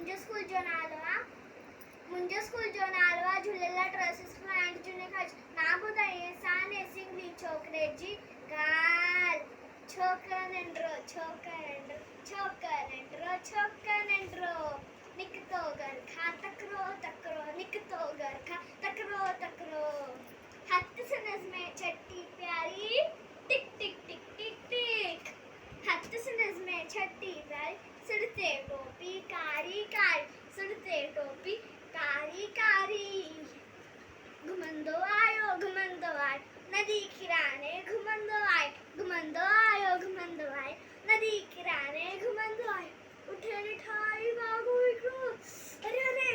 मुंहिंजो स्कूल जो नालो आहे Jhulelal trust school and junior college. मां ॿुधाई असां ने सिंधी छोकिरे जी ॻाल्हि। छोकिरो नंढड़ो निकितो घर खां तकिड़ो निकितो घर खां तकिड़ो हथ संदसि में छटी प्यारी टिक टिक टिक टिक टिक। हथ संदसि में छटी प्यारी सिर ते टोपी कारी घुमंदो आयो नदी किनारे घुमंदो आयो नदी किनारे घुमंदो आयो। उठे ॾिठाई बाबू हिकिड़ो अरे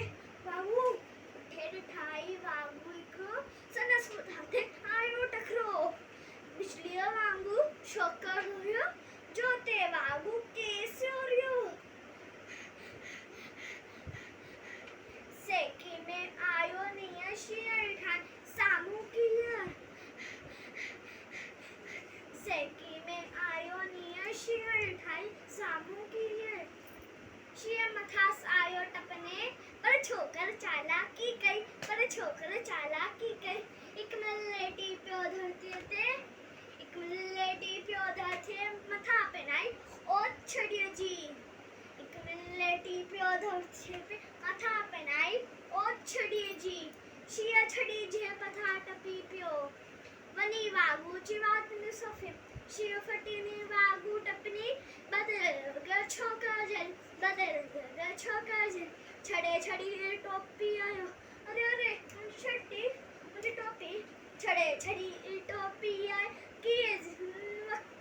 बाबू उठे ॾिठाई बाबू हिकिड़ो संदसि ॿुधाते आयो टकरो। बिजलीअ वांगुरु छोकर हुयो जोते वांगुरु केस हुयो। सेकी में आयो नीअं शीअं ठाहे साम्हूं कीअं। सेकी में आयो नीअं शीअं ठाहे साम्हूं कीअं। शीअं मथांसि आयो टपने पर छोकर चालाकी कई हिकु महिल लेटी पियो धरतीअ ते मथां पेनाई ओछड़ीअ जी। हिकु महिल लेटी पियो धरतीअ ते मथां पेनाई ओछड़ीअ जी। शीअं छड़ी जे मथां टपी पियो वञी वागू चिवातनि सोफे शीअं फटीनी वागू टपनी बदल छोकर जल छड़े छड़ी टोपी आयो अरे छड़ी टोपी छड़े छड़ी टोपी आए कीअं वक्त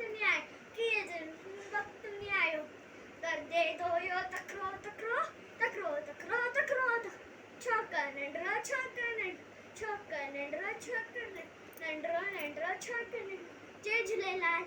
नहीं आयो कर दे दोयो तकरो छोकर नंढड़ो जय झूलेलाल।